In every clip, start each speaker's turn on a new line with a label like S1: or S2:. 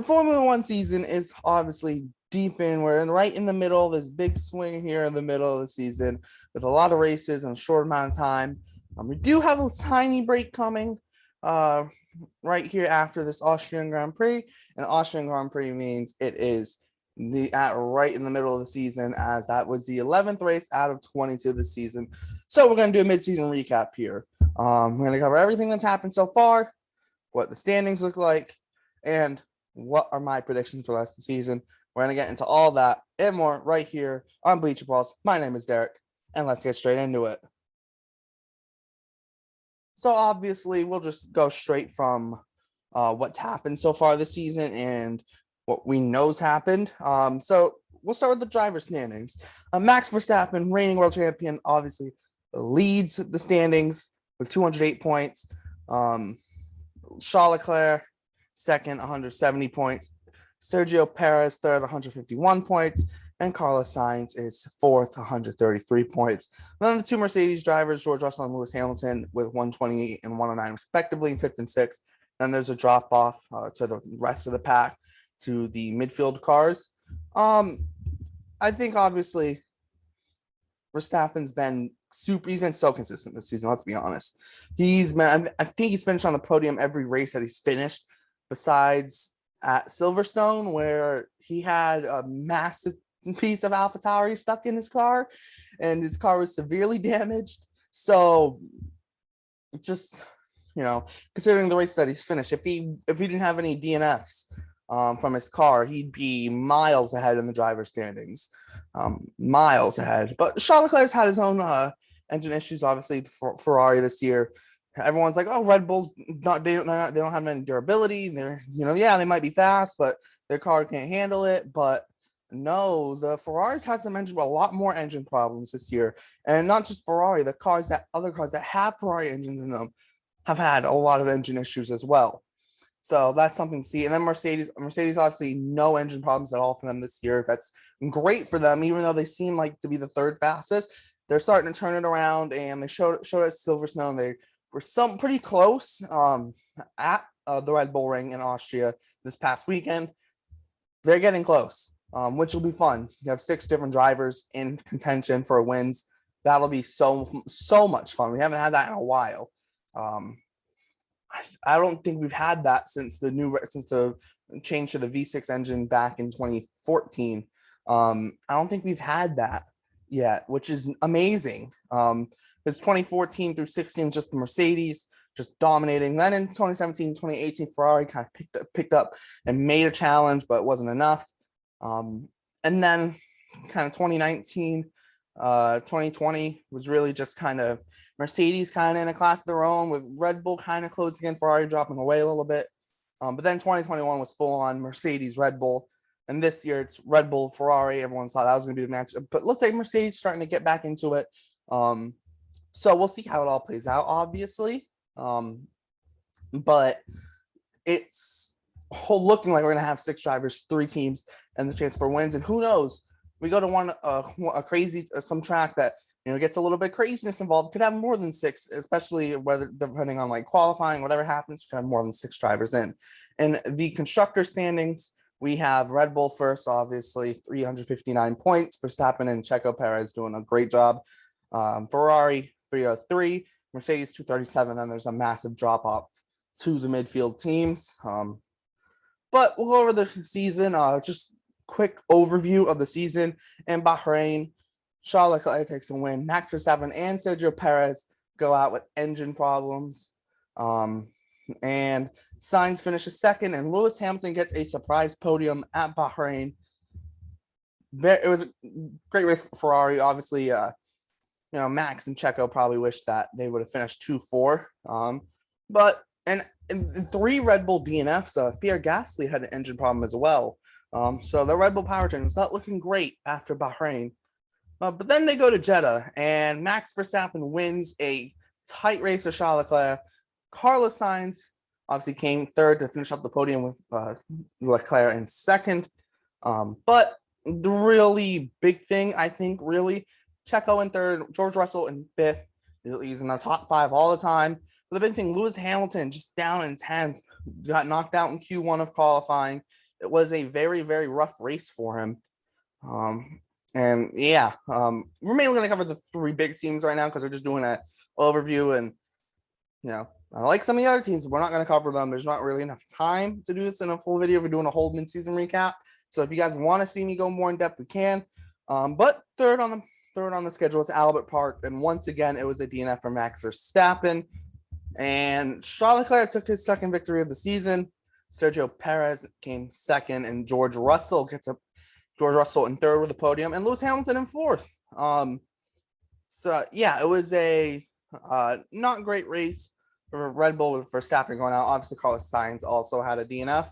S1: The Formula One season is obviously deep in. We're right in the middle of this big swing here in the middle of the season with a lot of races in a short amount of time. We do have a tiny break coming uh, right here after this Austrian Grand Prix. And Austrian Grand Prix means it is right in the middle of the season, as that was the 11th race out of 22 this season. So we're going to do a mid-season recap here. We're going to cover everything that's happened so far, what the standings look like, and what are my predictions for the rest of the season. We're going to get into all that and more right here on Bleacher Brawls. My name is Derrik, and let's get straight into it. So obviously, we'll just go straight from what's happened so far this season and what we know's happened. So we'll start with the driver standings. Max Verstappen, reigning world champion, obviously leads the standings with 208 points. Charles Leclerc, second, 170 points. Sergio Perez, third, 151 points. And Carlos Sainz is fourth, 133 points. Then the two Mercedes drivers, George Russell and Lewis Hamilton, with 128 and 109 respectively in fifth and sixth. Then there's a drop off to the rest of the pack to the midfield cars. I think obviously Verstappen's been he's been so consistent this season, let's be honest. I think he's finished on the podium every race that he's finished, besides at Silverstone, where he had a massive piece of AlphaTauri stuck in his car, and his car was severely damaged. So just, considering the race that he's finished, if he didn't have any DNFs from his car, he'd be miles ahead in the driver standings, miles ahead. But Charles Leclerc's had his own engine issues, obviously, for Ferrari this year. Everyone's like, oh, Red Bull's they don't have any durability. They're, they might be fast, but their car can't handle it. But no, the Ferraris had a lot more engine problems this year. And not just Ferrari, other cars that have Ferrari engines in them have had a lot of engine issues as well. So that's something to see. And then Mercedes obviously no engine problems at all for them this year. That's great for them, even though they seem like to be the third fastest. They're starting to turn it around, and they showed us Silverstone. They were pretty close at the Red Bull Ring in Austria this past weekend. They're getting close, which will be fun. You have 6 different drivers in contention for wins. That'll be so much fun. We haven't had that in a while. I don't think we've had that since the change to the V6 engine back in 2014. I don't think we've had that yet, which is amazing. Because 2014 through 16 is just the Mercedes just dominating. Then in 2017, 2018, Ferrari kind of picked up and made a challenge, but it wasn't enough. And then kind of 2019, 2020 was really just kind of Mercedes kind of in a class of their own, with Red Bull kind of closing in, Ferrari dropping away a little bit. But then 2021 was full on Mercedes, Red Bull. And this year it's Red Bull, Ferrari. Everyone thought that was going to be the match. But let's say Mercedes starting to get back into it. So we'll see how it all plays out, obviously. But it's looking like we're going to have 6 drivers, 3 teams, and the chance for wins. And who knows? We go to some track that gets a little bit craziness involved. Could have more than 6, especially depending on like qualifying, whatever happens. Could have more than 6 drivers in. And the constructor standings, we have Red Bull first, obviously 359 points. Verstappen and Checo Perez doing a great job. Ferrari 303, Mercedes 237. Then there's a massive drop off to the midfield teams. But we'll go over the season. Just quick overview of the season. In Bahrain, Charles Leclerc takes a win. Max Verstappen and Sergio Perez go out with engine problems. And Sainz finishes second, and Lewis Hamilton gets a surprise podium at Bahrain. It was a great race for Ferrari. Obviously, Max and Checo probably wished that they would have finished 2-4. But 3 Red Bull DNFs. Pierre Gasly had an engine problem as well. So the Red Bull powertrain is not looking great after Bahrain. But then they go to Jeddah, and Max Verstappen wins a tight race with Charles Leclerc. Carlos Sainz obviously came third to finish up the podium with Leclerc in second. But the really big thing, I think, really, Checo in third, George Russell in fifth. He's in the top 5 all the time. But the big thing, Lewis Hamilton just down in 10th, got knocked out in Q1 of qualifying. it was a very, very rough race for him. And yeah, we're mainly going to cover the three big teams right now because we're just doing an overview. And, I like some of the other teams, but we're not going to cover them. There's not really enough time to do this in a full video. We're doing a whole mid-season recap. So if you guys want to see me go more in depth, we can. But third on the schedule is Albert Park. And once again, it was a DNF for Max Verstappen. And Charles Leclerc took his second victory of the season. Sergio Perez came second, and George Russell in third with the podium, and Lewis Hamilton in fourth. So yeah, it was a not great race for Red Bull with Verstappen going out. Obviously, Carlos Sainz also had a DNF.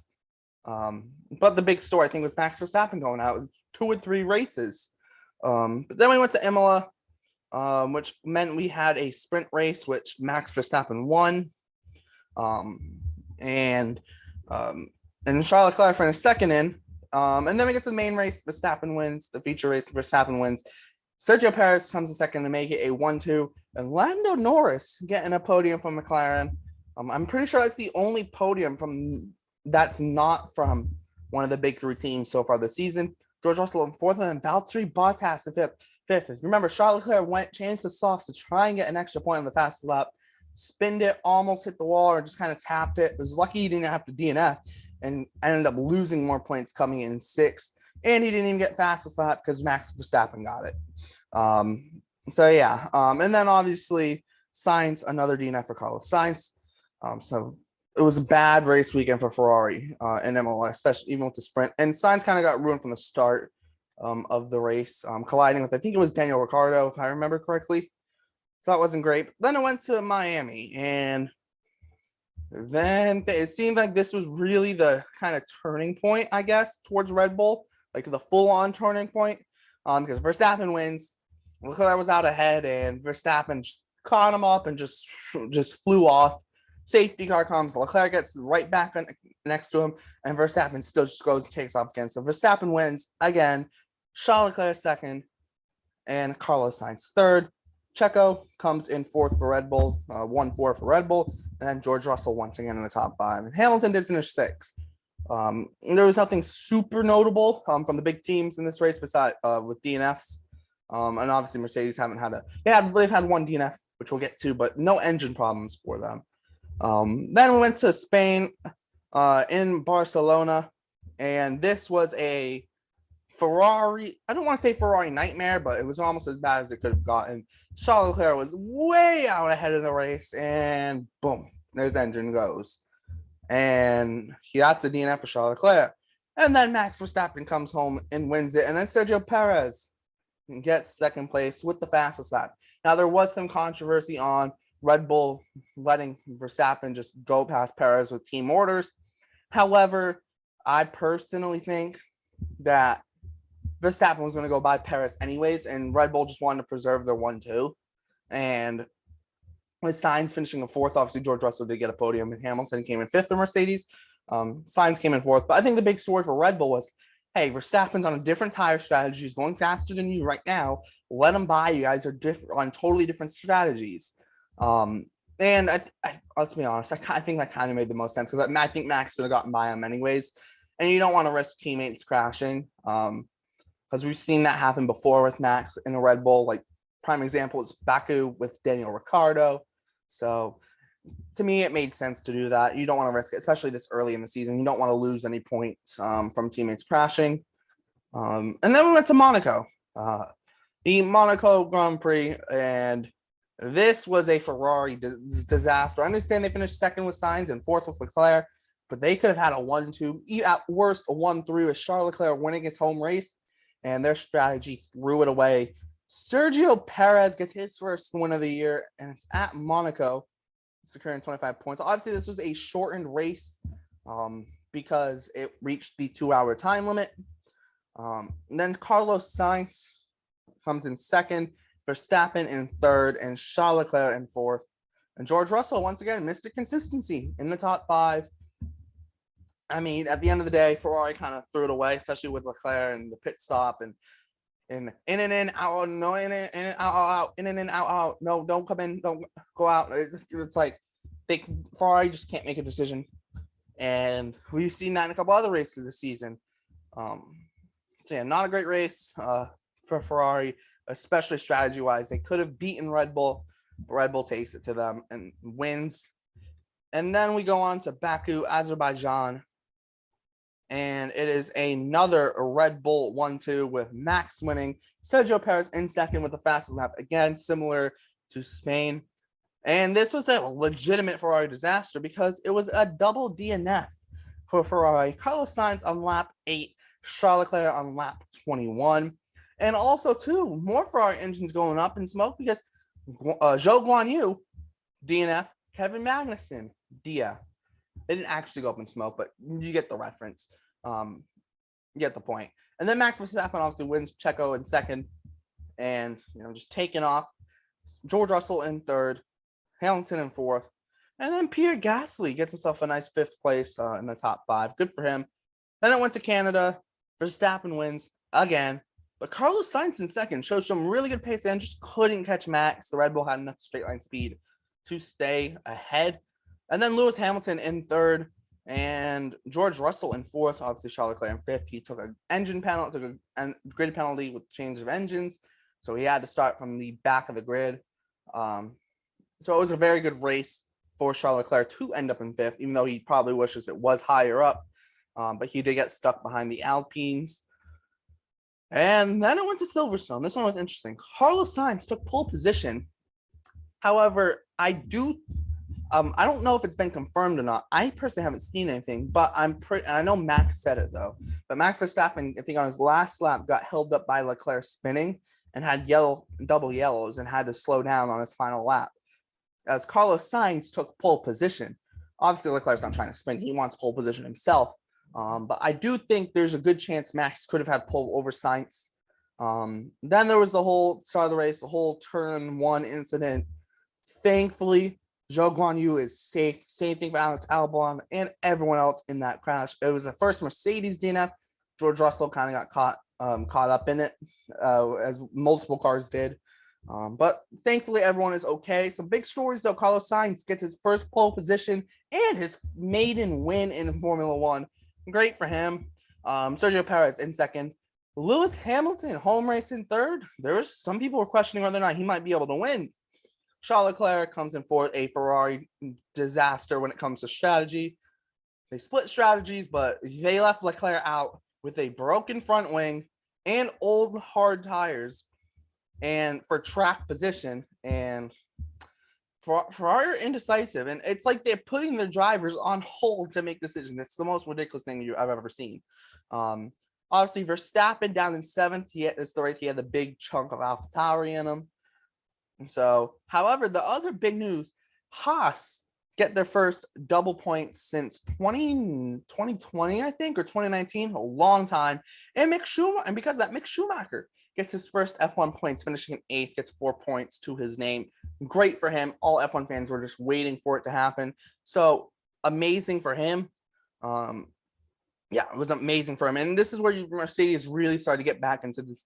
S1: But the big story, I think, was Max Verstappen going out. It was 2 or 3 races. But then we went to Imola, which meant we had a sprint race, which Max Verstappen won. And Charles Leclerc finished second in. And then we get to the main race. Verstappen wins. The feature race, Verstappen wins. Sergio Perez comes in second to make it a 1-2. And Lando Norris getting a podium from McLaren. I'm pretty sure that's the only podium that's not from one of the big 3 teams so far this season. George Russell in fourth, and Valtteri Bottas in fifth. Remember, Charles Leclerc changed the softs to try and get an extra point on the fastest lap. Spinned it, almost hit the wall, or just kind of tapped it. It was lucky he didn't have to DNF, and ended up losing more points, coming in 6th. And he didn't even get fastest lap because Max Verstappen got it. So yeah. And then obviously Sainz, another DNF for Carlos Sainz. So it was a bad race weekend for Ferrari in Imola, especially even with the sprint. And Sainz kind of got ruined from the start of the race, colliding with, I think it was Daniel Ricciardo, if I remember correctly. So that wasn't great. Then it went to Miami, and then it seemed like this was really the kind of turning point, I guess, towards Red Bull, like the full-on turning point, because Verstappen wins. Leclerc was out ahead, and Verstappen just caught him up and just flew off. Safety car comes, Leclerc gets right back next to him, and Verstappen still just goes and takes off again. So Verstappen wins again. Charles Leclerc second, and Carlos Sainz third. Checo comes in fourth for Red Bull, 1-4 for Red Bull, and then George Russell once again in the top 5. And Hamilton did finish 6th. There was nothing super notable from the big teams in this race besides with DNFs. And obviously Mercedes they've had one DNF, which we'll get to, but no engine problems for them. Then we went to Spain in Barcelona, and this was a Ferrari, I don't want to say Ferrari nightmare, but it was almost as bad as it could have gotten. Charles Leclerc was way out ahead of the race, and boom, his engine goes. And he got the DNF for Charles Leclerc. And then Max Verstappen comes home and wins it. And then Sergio Perez gets second place with the fastest lap. Now, there was some controversy on Red Bull letting Verstappen just go past Perez with team orders. However, I personally think that Verstappen was going to go by Perez anyways, and Red Bull just wanted to preserve their 1-2. And with Sainz finishing in fourth, obviously George Russell did get a podium, and Hamilton came in fifth for Mercedes. Sainz came in fourth. But I think the big story for Red Bull was, hey, Verstappen's on a different tire strategy. He's going faster than you right now. Let him by. You guys are on totally different strategies. And let's be honest, I think that kind of made the most sense, because I think Max would have gotten by him anyways. And you don't want to risk teammates crashing, because we've seen that happen before with Max in a Red Bull. Like, prime example is Baku with Daniel Ricciardo. So to me, it made sense to do that. You don't want to risk it, especially this early in the season. You don't want to lose any points from teammates crashing. And then we went to Monaco, the Monaco Grand Prix, and this was a Ferrari disaster. I understand they finished second with Sainz and fourth with Leclerc, but they could have had a 1-2, at worst a 1-3 with Charles Leclerc winning his home race, and their strategy threw it away. Sergio Perez gets his first win of the year, and it's at Monaco, securing 25 points. Obviously, this was a shortened race because it reached the 2-hour time limit. And then Carlos Sainz comes in second, Verstappen in third, and Charles Leclerc in fourth. And George Russell, once again, Mr. Consistency in the top 5. I mean, at the end of the day, Ferrari kind of threw it away, especially with Leclerc and the pit stop and in and in, out, no, in and out, in and out. No, don't come in, don't go out. It's like Ferrari just can't make a decision. And we've seen that in a couple other races this season. So yeah, not a great race for Ferrari, especially strategy-wise. They could have beaten Red Bull, but Red Bull takes it to them and wins. And then we go on to Baku, Azerbaijan. And it is another Red Bull 1-2 with Max winning. Sergio Perez in second with the fastest lap. Again, similar to Spain. And this was a legitimate Ferrari disaster because it was a double DNF for Ferrari. Carlos Sainz on lap 8, Charles Leclerc on lap 21. And also, too, more Ferrari engines going up in smoke because Zhou Guanyu, DNF, Kevin Magnussen, DF. They didn't actually go up in smoke, but you get the reference. You get the point. And then Max Verstappen obviously wins, Checo in second, and just taking off. George Russell in third, Hamilton in fourth, and then Pierre Gasly gets himself a nice fifth place in the top 5. Good for him. Then it went to Canada. Verstappen wins again, but Carlos Sainz in second showed some really good pace and just couldn't catch Max. The Red Bull had enough straight line speed to stay ahead. And then Lewis Hamilton in third and George Russell in fourth. Obviously, Charles Leclerc in fifth. He took an engine penalty, took a grid penalty with change of engines. So he had to start from the back of the grid. So it was a very good race for Charles Leclerc to end up in fifth, even though he probably wishes it was higher up. But he did get stuck behind the Alpines. And then it went to Silverstone. This one was interesting. Carlos Sainz took pole position. However, I don't know if it's been confirmed or not. I personally haven't seen anything, but I know Max said it though. But Max Verstappen, I think on his last lap, got held up by Leclerc spinning and had double yellows and had to slow down on his final lap. As Carlos Sainz took pole position. Obviously, Leclerc's not trying to spin. He wants pole position himself. But I do think there's a good chance Max could have had pole over Sainz. Then there was the whole start of the race, the whole turn 1 incident. Thankfully, Zhou Guanyu is safe. Same thing for Alex Albon and everyone else in that crash. It was the first Mercedes DNF. George Russell kind of got caught up in it, as multiple cars did. But thankfully, everyone is okay. Some big stories, though. Carlos Sainz gets his first pole position and his maiden win in Formula One. Great for him. Sergio Perez in second. Lewis Hamilton, home race in third. Some people were questioning whether or not he might be able to win. Charles Leclerc comes in fourth, a Ferrari disaster when it comes to strategy. They split strategies, but they left Leclerc out with a broken front wing and old hard tires and for track position. And Ferrari are indecisive, and it's like they're putting their drivers on hold to make decisions. It's the most ridiculous thing I've ever seen. Obviously, Verstappen down in seventh. He had the big chunk of AlphaTauri in him. So, however, the other big news, Haas get their first double points since 2020, I think, or 2019, a long time. And because of that, Mick Schumacher gets his first F1 points, finishing in 8th, gets 4 points to his name. Great for him. All F1 fans were just waiting for it to happen. So, amazing for him. Yeah, it was amazing for him. And this is where Mercedes really started to get back into this,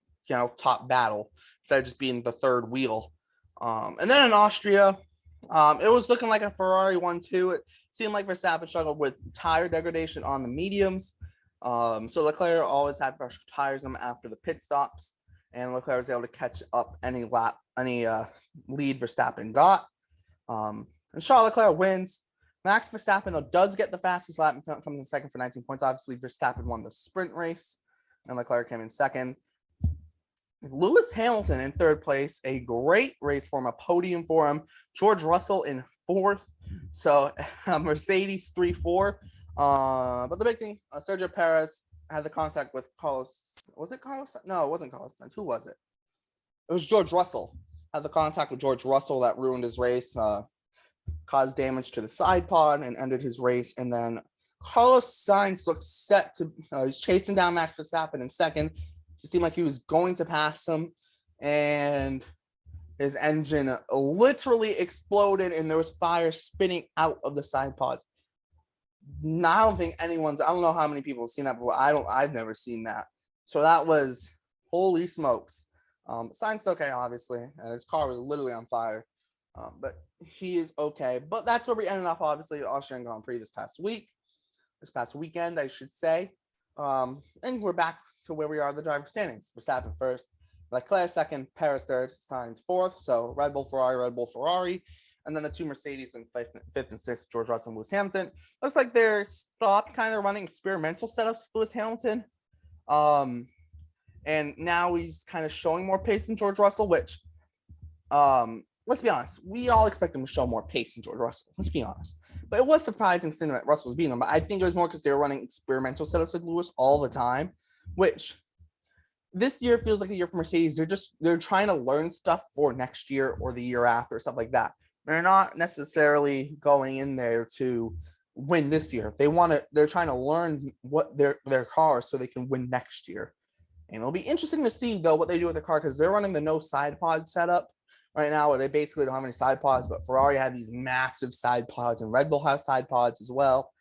S1: top battle instead of just being the third wheel. And then in Austria, it was looking like a Ferrari 1-2. It seemed like Verstappen struggled with tire degradation on the mediums. So Leclerc always had fresh tires after the pit stops, and Leclerc was able to catch up any lead Verstappen got. And Charles Leclerc wins. Max Verstappen, though, does get the fastest lap and comes in second for 19 points. Obviously, Verstappen won the sprint race, and Leclerc came in second. Lewis Hamilton in third place, a great race for him, a podium for him. George Russell in fourth. So Mercedes 3-4. But the big thing, Sergio Perez had the contact with Carlos. Was it Carlos? No, it wasn't Carlos Sainz. Who was it? It was George Russell. Had the contact with George Russell that ruined his race, caused damage to the side pod and ended his race. And then Carlos Sainz looked set to, he's chasing down Max Verstappen in second. It seemed like he was going to pass him, and his engine literally exploded, and there was fire spitting out of the side pods. I don't know how many people have seen that before. I've never seen that. So that was holy smokes. Sainz okay, obviously, and his car was literally on fire. But he is okay. But that's where we ended off, obviously, the Austrian Grand Prix this past week. this past weekend, I should say. And we're back to where we are, the driver standings. Verstappen first, Leclerc second, Perez third, Sainz fourth. So Red Bull, Ferrari. And then the two Mercedes in fifth and sixth, George Russell and Lewis Hamilton. Looks like they're stopped kind of running experimental setups with Lewis Hamilton. And now he's kind of showing more pace than George Russell, which, let's be honest, we all expect him to show more pace than George Russell. Let's be honest. But it was surprising seeing that Russell was beating him. But I think it was more because they were running experimental setups with Lewis all the time, which this year feels like a year for Mercedes. They're trying to learn stuff for next year or the year after, stuff like that. They're not necessarily going in there to win this year. They're trying to learn what their car so they can win next year. And it'll be interesting to see though what they do with the car, because they're running the no side pod setup right now, where they basically don't have any side pods, but Ferrari had these massive side pods and Red Bull has side pods as well.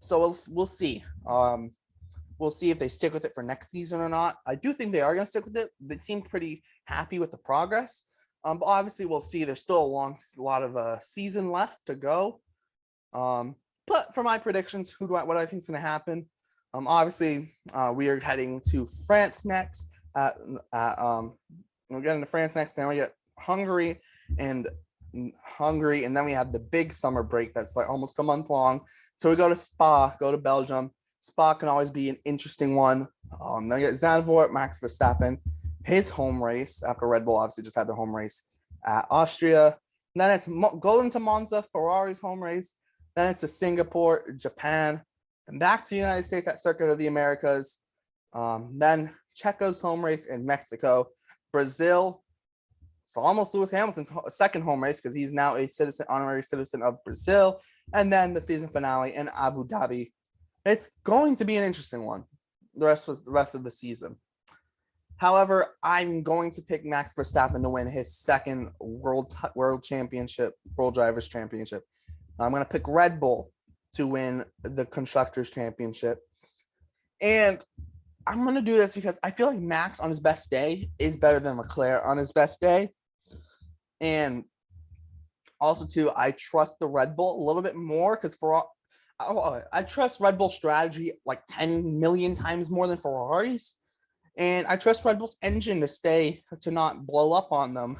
S1: So we'll see. We'll see if they stick with it for next season or not. I do think they are going to stick with it. They seem pretty happy with the progress. But obviously, we'll see. There's still a lot of season left to go. But for my predictions, what I think is going to happen? Obviously, we are heading to France next. We're getting to France next. Then we get Hungary, and then we have the big summer break that's like almost a month long. So we go to Spa, go to Belgium. Spa can always be an interesting one. Then we get Zandvoort, Max Verstappen, his home race after Red Bull obviously just had the home race at Austria. And then it's going to Monza, Ferrari's home race. Then it's to Singapore, Japan, and back to the United States at Circuit of the Americas. Then Checo's home race in Mexico, Brazil. So almost Lewis Hamilton's second home race, because he's now a honorary citizen of Brazil. And then the season finale in Abu Dhabi. It's going to be an interesting one, the rest of the season. However, I'm going to pick Max Verstappen to win his second world drivers championship. I'm going to pick Red Bull to win the constructors championship. And I'm going to do this because I feel like Max on his best day is better than Leclerc on his best day. And also too, I trust the Red Bull a little bit more, because I trust Red Bull strategy like 10 million times more than Ferrari's. And I trust Red Bull's engine to not blow up on them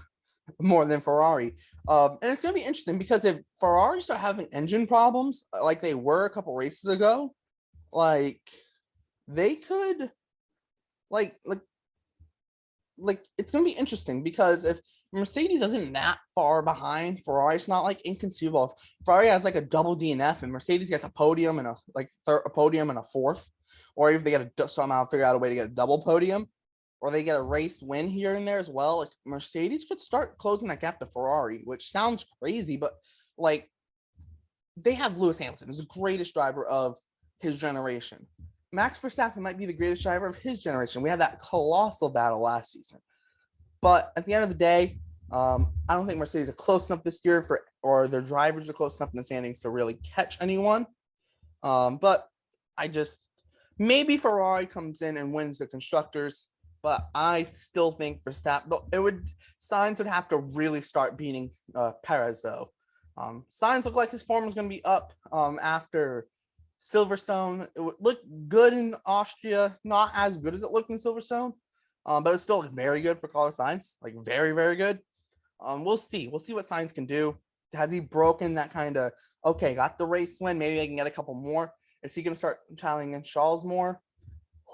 S1: more than Ferrari. And it's going to be interesting, because if Ferrari start having engine problems like they were a couple races ago, like they could like it's going to be interesting, because if Mercedes isn't that far behind Ferrari, it's not like inconceivable. If Ferrari has like a double DNF and Mercedes gets a podium and a podium and a fourth, or if they get somehow figure out a way to get a double podium, or they get a race win here and there as well, like Mercedes could start closing that gap to Ferrari, which sounds crazy, but like they have Lewis Hamilton, who's the greatest driver of his generation. Max Verstappen might be the greatest driver of his generation. We had that colossal battle last season. But at the end of the day, I don't think Mercedes are close enough this year or their drivers are close enough in the standings to really catch anyone. But maybe Ferrari comes in and wins the constructors, but I still think Sainz would have to really start beating Perez though. Sainz looked like his form was going to be up after Silverstone. It would look good in Austria, not as good as it looked in Silverstone. But it's still very good for Carlos Sainz, like very, very good. We'll see. We'll see what Sainz can do. Has he broken that kind of, okay, got the race win, maybe I can get a couple more? Is he going to start challenging against Charles more?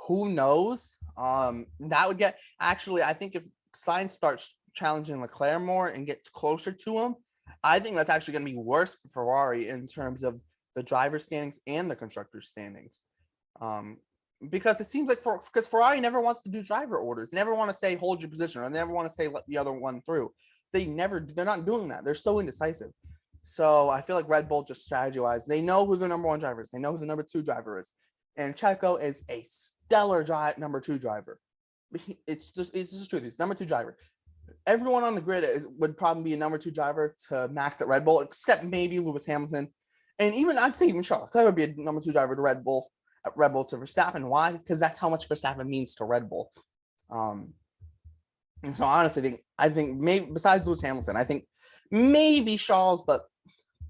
S1: Who knows? I think if Sainz starts challenging Leclerc more and gets closer to him, I think that's actually going to be worse for Ferrari in terms of the driver standings and the constructor standings. Because it seems like because Ferrari never wants to do driver orders. They never want to say hold your position, or they never want to say let the other one through. They're not doing that. They're so indecisive. So I feel like Red Bull, just strategy wise, they know who the number one driver is. They know who the number two driver is. And Checo is a stellar number two driver. It's just true. He's number two driver. Everyone on the grid would probably be a number two driver to Max at Red Bull, except maybe Lewis Hamilton. And I'd say even Charles Leclerc would be a number two driver to Red Bull to Verstappen. Why? Because that's how much Verstappen means to Red Bull. And so honestly, I think maybe besides Lewis Hamilton, I think maybe Charles, but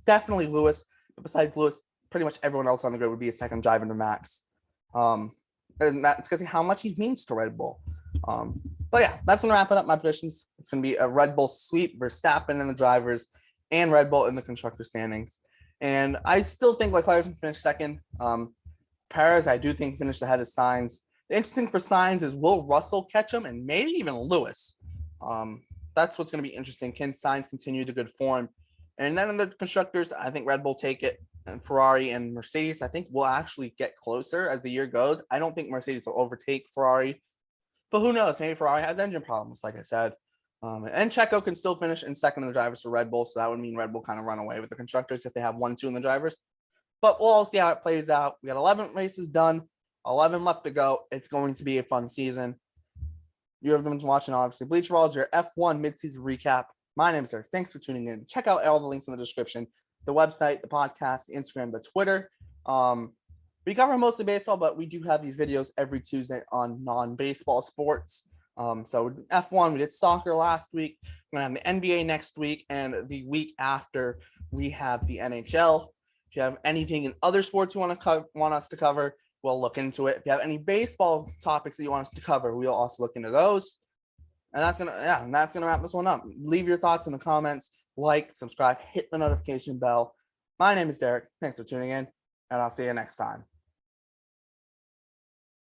S1: definitely Lewis. But besides Lewis, pretty much everyone else on the grid would be a second driver to Max. And that's because how much he means to Red Bull. But yeah, that's going to wrap it up. My predictions. It's going to be a Red Bull sweep, Verstappen in the drivers, and Red Bull in the constructor standings. And I still think Leclerc can finish second. Perez, I do think, finished ahead of Sainz. The interesting for Sainz is, will Russell catch him, and maybe even Lewis? That's what's going to be interesting. Can Sainz continue the good form? And then in the constructors, I think Red Bull take it, and Ferrari and Mercedes, I think, will actually get closer as the year goes. I don't think Mercedes will overtake Ferrari, but who knows? Maybe Ferrari has engine problems, like I said. And Checo can still finish in second in the drivers for Red Bull, so that would mean Red Bull kind of run away with the constructors if they have 1-2 in the drivers. But we'll all see how it plays out. We got 11 races done, 11 left to go. It's going to be a fun season. You have been watching, obviously, Bleacher Brawls, your F1 midseason recap. My name is Derrik. Thanks for tuning in. Check out all the links in the description, the website, the podcast, the Instagram, the Twitter. We cover mostly baseball, but we do have these videos every Tuesday on non-baseball sports. So F1, we did soccer last week. We're going to have the NBA next week, and the week after we have the NHL. If you have anything in other sports you want us to cover, we'll look into it. If you have any baseball topics that you want us to cover, we'll also look into those. And that's gonna wrap this one up. Leave your thoughts in the comments, like, subscribe, hit the notification bell. My name is Derrik. Thanks for tuning in, and I'll see you next time.